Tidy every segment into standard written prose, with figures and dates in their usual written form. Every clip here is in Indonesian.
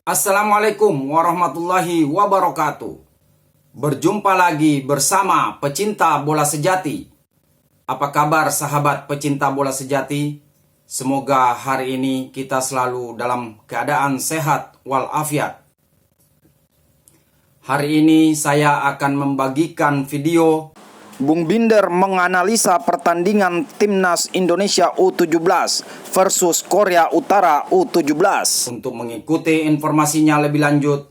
Assalamualaikum warahmatullahi wabarakatuh. Berjumpa lagi bersama pecinta bola sejati. Apa kabar sahabat pecinta bola sejati? Semoga hari ini kita selalu dalam keadaan sehat walafiat. Hari ini saya akan membagikan video Bung Binder menganalisa pertandingan Timnas Indonesia U17 versus Korea Utara U17. Untuk mengikuti informasinya lebih lanjut,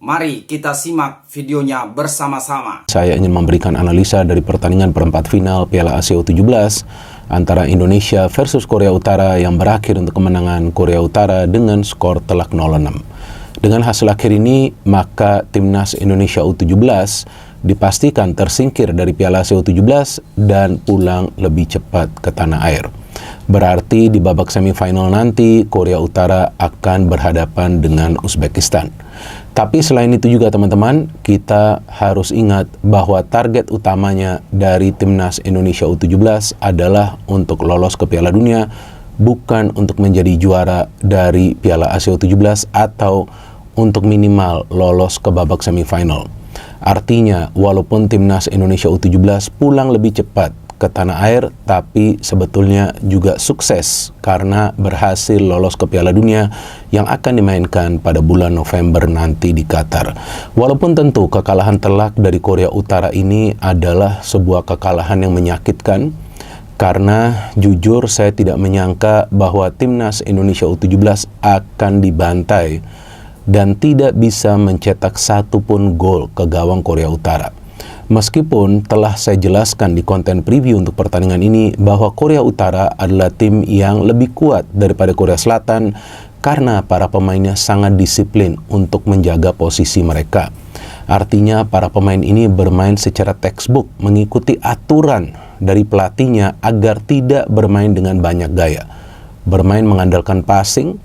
mari kita simak videonya bersama-sama. Saya ingin memberikan analisa dari pertandingan perempat final Piala Asia U17 antara Indonesia versus Korea Utara yang berakhir untuk kemenangan Korea Utara dengan skor telak 0-6. Dengan hasil akhir ini, maka Timnas Indonesia U17 dipastikan tersingkir dari Piala Asia U17 dan pulang lebih cepat ke tanah air. Berarti di babak semifinal nanti Korea Utara akan berhadapan dengan Uzbekistan. Tapi selain itu juga teman-teman, kita harus ingat bahwa target utamanya dari Timnas Indonesia U17 adalah untuk lolos ke Piala Dunia, bukan untuk menjadi juara dari Piala Asia U17 atau untuk minimal lolos ke babak semifinal. Artinya, walaupun Timnas Indonesia U17 pulang lebih cepat ke tanah air, tapi sebetulnya juga sukses karena berhasil lolos ke Piala Dunia yang akan dimainkan pada bulan November nanti di Qatar. Walaupun tentu kekalahan telak dari Korea Utara ini adalah sebuah kekalahan yang menyakitkan, karena jujur saya tidak menyangka bahwa Timnas Indonesia U17 akan dibantai dan tidak bisa mencetak satupun gol ke gawang Korea Utara. Meskipun telah saya jelaskan di konten preview untuk pertandingan ini bahwa Korea Utara adalah tim yang lebih kuat daripada Korea Selatan karena para pemainnya sangat disiplin untuk menjaga posisi mereka. Artinya para pemain ini bermain secara textbook, mengikuti aturan dari pelatihnya agar tidak bermain dengan banyak gaya. Bermain mengandalkan passing,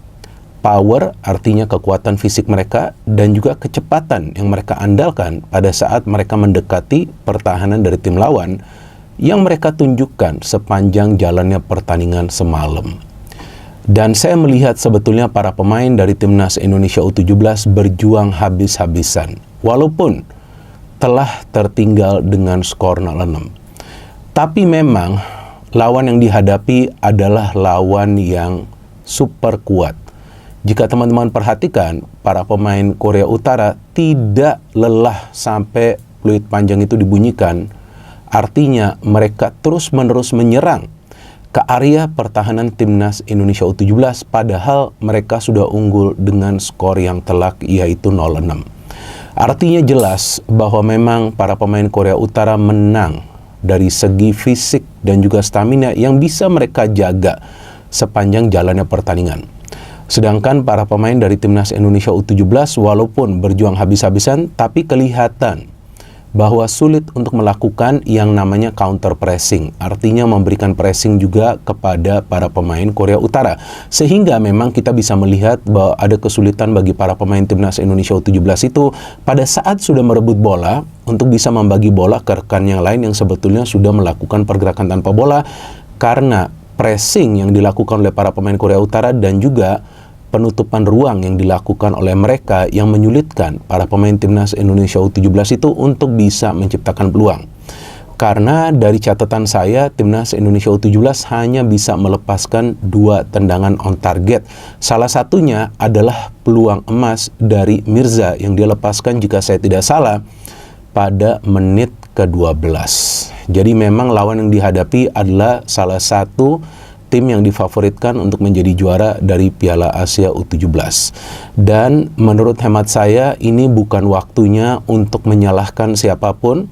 power artinya kekuatan fisik mereka, dan juga kecepatan yang mereka andalkan pada saat mereka mendekati pertahanan dari tim lawan yang mereka tunjukkan sepanjang jalannya pertandingan semalam. Dan saya melihat sebetulnya para pemain dari Timnas Indonesia U17 berjuang habis-habisan walaupun telah tertinggal dengan skor 0-6. Tapi memang lawan yang dihadapi adalah lawan yang super kuat. Jika teman-teman perhatikan, para pemain Korea Utara tidak lelah sampai peluit panjang itu dibunyikan. Artinya mereka terus-menerus menyerang ke area pertahanan Timnas Indonesia U17 padahal mereka sudah unggul dengan skor yang telak yaitu 0-6. Artinya jelas bahwa memang para pemain Korea Utara menang dari segi fisik dan juga stamina yang bisa mereka jaga sepanjang jalannya pertandingan. Sedangkan para pemain dari Timnas Indonesia U17 walaupun berjuang habis-habisan tapi kelihatan bahwa sulit untuk melakukan yang namanya counter pressing. Artinya memberikan pressing juga kepada para pemain Korea Utara. Sehingga memang kita bisa melihat bahwa ada kesulitan bagi para pemain Timnas Indonesia U17 itu pada saat sudah merebut bola untuk bisa membagi bola ke rekan yang lain yang sebetulnya sudah melakukan pergerakan tanpa bola karena pressing yang dilakukan oleh para pemain Korea Utara dan juga penutupan ruang yang dilakukan oleh mereka yang menyulitkan para pemain Timnas Indonesia U17 itu untuk bisa menciptakan peluang. Karena dari catatan saya, Timnas Indonesia U17 hanya bisa melepaskan 2 tendangan on target. Salah satunya adalah peluang emas dari Mirza yang dia lepaskan jika saya tidak salah pada menit ke-12. Jadi memang lawan yang dihadapi adalah salah satu tim yang difavoritkan untuk menjadi juara dari Piala Asia U17. Dan menurut hemat saya ini bukan waktunya untuk menyalahkan siapapun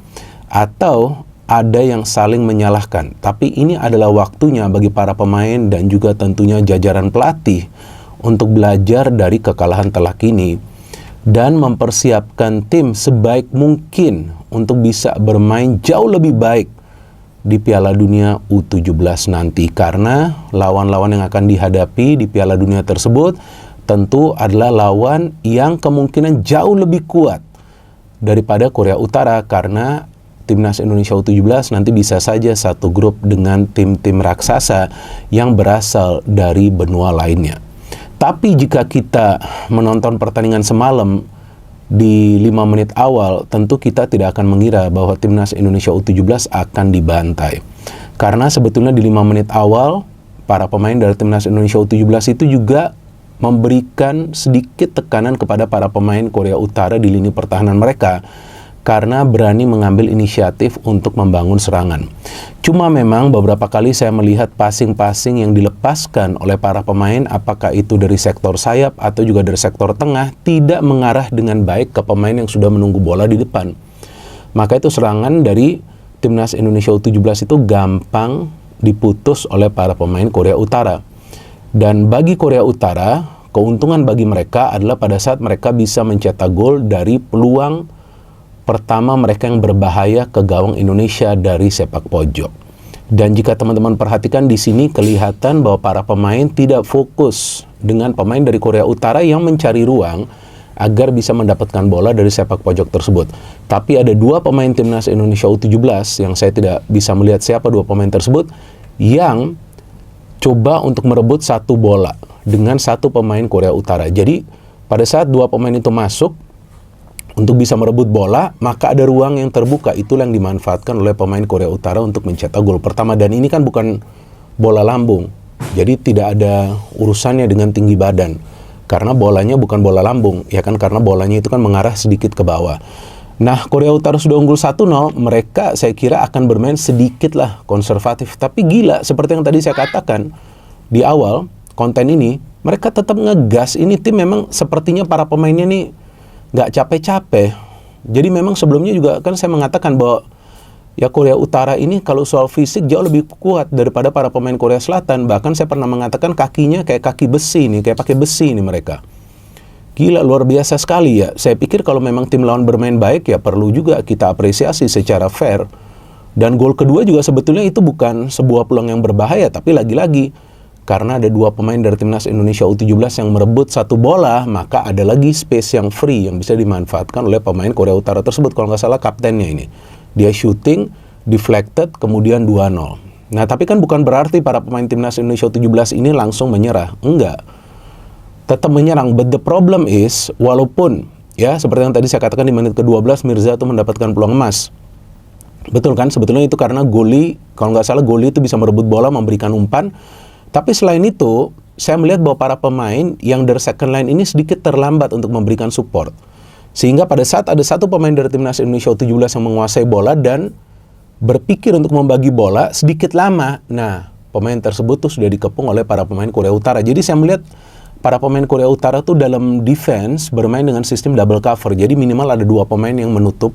atau ada yang saling menyalahkan. Tapi ini adalah waktunya bagi para pemain dan juga tentunya jajaran pelatih untuk belajar dari kekalahan telak ini dan mempersiapkan tim sebaik mungkin untuk bisa bermain jauh lebih baik di Piala Dunia U17 nanti. Karena lawan-lawan yang akan dihadapi di Piala Dunia tersebut tentu adalah lawan yang kemungkinan jauh lebih kuat daripada Korea Utara karena Timnas Indonesia U17 nanti bisa saja satu grup dengan tim-tim raksasa yang berasal dari benua lainnya. Tapi jika kita menonton pertandingan semalam di 5 menit awal, tentu kita tidak akan mengira bahwa timnas Indonesia U17 akan dibantai. Karena sebetulnya di 5 menit awal, para pemain dari timnas Indonesia U17 itu juga memberikan sedikit tekanan kepada para pemain Korea Utara di lini pertahanan mereka karena berani mengambil inisiatif untuk membangun serangan. Cuma memang beberapa kali saya melihat passing-passing yang dilepaskan oleh para pemain, apakah itu dari sektor sayap atau juga dari sektor tengah, tidak mengarah dengan baik ke pemain yang sudah menunggu bola di depan. Maka itu serangan dari timnas Indonesia U17 itu gampang diputus oleh para pemain Korea Utara. Dan bagi Korea Utara, keuntungan bagi mereka adalah pada saat mereka bisa mencetak gol dari peluang pertama mereka yang berbahaya ke gawang Indonesia dari sepak pojok. Dan jika teman-teman perhatikan di sini kelihatan bahwa para pemain tidak fokus dengan pemain dari Korea Utara yang mencari ruang agar bisa mendapatkan bola dari sepak pojok tersebut. Tapi ada 2 pemain timnas Indonesia U17 yang saya tidak bisa melihat siapa 2 pemain tersebut yang coba untuk merebut satu bola dengan satu pemain Korea Utara. Jadi pada saat 2 pemain itu masuk untuk bisa merebut bola, maka ada ruang yang terbuka. Itulah yang dimanfaatkan oleh pemain Korea Utara untuk mencetak gol pertama. Dan ini kan bukan bola lambung, jadi tidak ada urusannya dengan tinggi badan. Karena bolanya bukan bola lambung, ya kan, karena bolanya itu kan mengarah sedikit ke bawah. Nah, Korea Utara sudah unggul 1-0, mereka saya kira akan bermain sedikit lah konservatif. Tapi gila, seperti yang tadi saya katakan di awal konten ini, mereka tetap ngegas. Ini tim memang sepertinya para pemainnya nih nggak capek-capek. Jadi memang sebelumnya juga kan saya mengatakan bahwa ya Korea Utara ini kalau soal fisik jauh lebih kuat daripada para pemain Korea Selatan. Bahkan saya pernah mengatakan kakinya kayak kaki besi nih, kayak pakai besi nih mereka. Gila, luar biasa sekali ya. Saya pikir kalau memang tim lawan bermain baik ya perlu juga kita apresiasi secara fair. Dan gol kedua juga sebetulnya itu bukan sebuah peluang yang berbahaya, tapi lagi-lagi karena ada 2 pemain dari timnas Indonesia U17 yang merebut satu bola, maka ada lagi space yang free yang bisa dimanfaatkan oleh pemain Korea Utara tersebut. Kalau nggak salah kaptennya ini, dia shooting, deflected, kemudian 2-0. Nah, tapi kan bukan berarti para pemain timnas Indonesia U17 ini langsung menyerah. Enggak. Tetap menyerang, but the problem is, walaupun ya seperti yang tadi saya katakan di menit ke-12 Mirza itu mendapatkan peluang emas. Betul kan, sebetulnya itu karena goli, kalau nggak salah goli itu bisa merebut bola, memberikan umpan. Tapi selain itu, saya melihat bahwa para pemain yang dari second line ini sedikit terlambat untuk memberikan support. Sehingga pada saat ada satu pemain dari timnas Indonesia U17 yang menguasai bola dan berpikir untuk membagi bola sedikit lama, nah pemain tersebut tuh sudah dikepung oleh para pemain Korea Utara. Jadi saya melihat para pemain Korea Utara tuh dalam defense bermain dengan sistem double cover. Jadi minimal ada 2 pemain yang menutup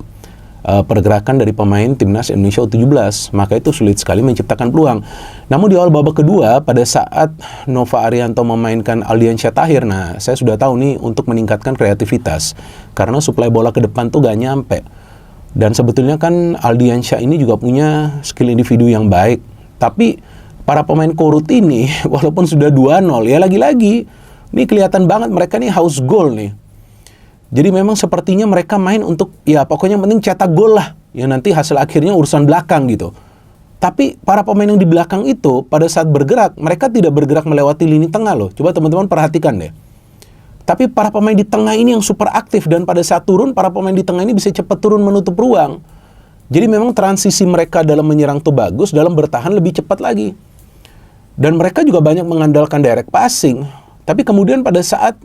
pergerakan dari pemain timnas Indonesia U17. Maka itu sulit sekali menciptakan peluang. Namun di awal babak kedua, pada saat Nova Arianto memainkan Aldiansyah Tahir, nah saya sudah tahu nih untuk meningkatkan kreativitas. Karena suplai bola ke depan tuh gak nyampe. Dan sebetulnya kan Aldiansyah ini juga punya skill individu yang baik. Tapi para pemain Korut ini, walaupun sudah 2-0, ya lagi-lagi ini kelihatan banget mereka nih haus gol nih. Jadi memang sepertinya mereka main untuk, ya pokoknya yang penting cetak gol lah. Ya nanti hasil akhirnya urusan belakang gitu. Tapi para pemain yang di belakang itu pada saat bergerak, mereka tidak bergerak melewati lini tengah loh. Coba teman-teman perhatikan deh. Tapi para pemain di tengah ini yang super aktif. Dan pada saat turun, para pemain di tengah ini bisa cepat turun menutup ruang. Jadi memang transisi mereka dalam menyerang tuh bagus, dalam bertahan lebih cepat lagi. Dan mereka juga banyak mengandalkan direct passing. Tapi kemudian pada saat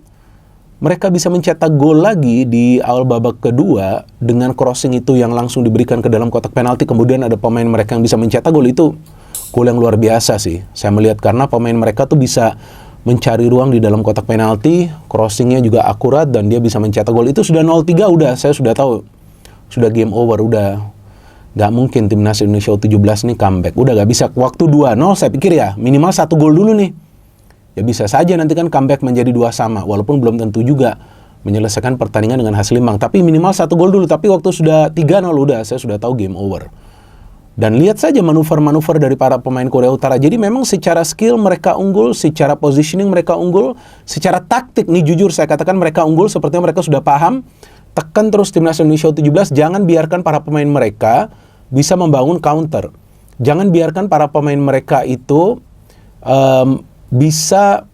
mereka bisa mencetak gol lagi di awal babak kedua dengan crossing itu yang langsung diberikan ke dalam kotak penalti, kemudian ada pemain mereka yang bisa mencetak gol, itu gol yang luar biasa sih. Saya melihat karena pemain mereka tuh bisa mencari ruang di dalam kotak penalti, crossingnya juga akurat dan dia bisa mencetak gol. Itu sudah 0-3 udah, saya sudah tahu. Sudah game over, udah gak mungkin timnas Indonesia U17 nih comeback. Udah gak bisa, waktu 2-0 saya pikir ya minimal 1 gol dulu nih. Ya bisa saja nanti kan comeback menjadi 2-2, walaupun belum tentu juga menyelesaikan pertandingan dengan hasil imbang. Tapi minimal 1 gol dulu. Tapi waktu sudah 3-0 udah, saya sudah tahu game over. Dan lihat saja manuver-manuver dari para pemain Korea Utara. Jadi memang secara skill mereka unggul, secara positioning mereka unggul, secara taktik nih jujur saya katakan mereka unggul. Sepertinya mereka sudah paham. Tekan terus timnas Indonesia U17, jangan biarkan para pemain mereka bisa membangun counter. Jangan biarkan para pemain mereka itu bisa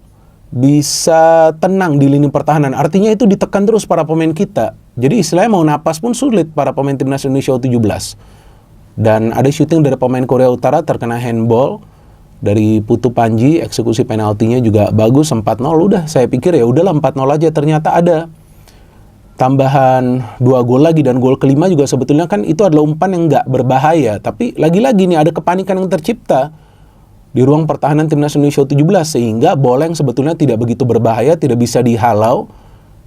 bisa tenang di lini pertahanan. Artinya itu ditekan terus para pemain kita. Jadi istilahnya mau napas pun sulit para pemain timnas Indonesia U17. Dan ada syuting dari pemain Korea Utara terkena handball dari Putu Panji, eksekusi penaltinya juga bagus 4-0. Udah saya pikir ya udahlah 4-0 aja, ternyata ada tambahan 2 gol lagi, dan gol kelima juga sebetulnya kan itu adalah umpan yang nggak berbahaya, tapi lagi-lagi nih ada kepanikan yang tercipta di ruang pertahanan timnas Indonesia U17 sehingga bola yang sebetulnya tidak begitu berbahaya tidak bisa dihalau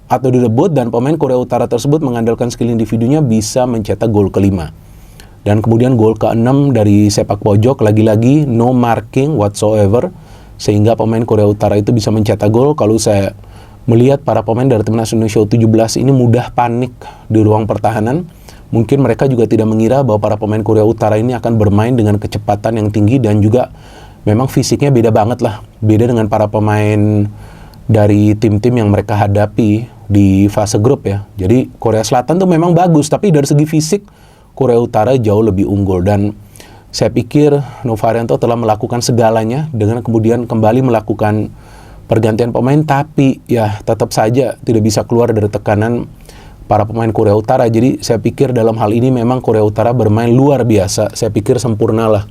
atau direbut, dan pemain Korea Utara tersebut mengandalkan skill individunya bisa mencetak gol kelima. Dan kemudian gol ke-6 dari sepak pojok, lagi-lagi no marking whatsoever, sehingga pemain Korea Utara itu bisa mencetak gol. Kalau saya melihat para pemain dari timnas Indonesia U17 ini mudah panik di ruang pertahanan, mungkin mereka juga tidak mengira bahwa para pemain Korea Utara ini akan bermain dengan kecepatan yang tinggi, dan juga memang fisiknya beda banget lah, beda dengan para pemain dari tim-tim yang mereka hadapi di fase grup ya. Jadi Korea Selatan tuh memang bagus, tapi dari segi fisik Korea Utara jauh lebih unggul, dan saya pikir Novarianto telah melakukan segalanya dengan kemudian kembali melakukan pergantian pemain, tapi ya tetap saja tidak bisa keluar dari tekanan para pemain Korea Utara. Jadi saya pikir dalam hal ini memang Korea Utara bermain luar biasa, saya pikir sempurnalah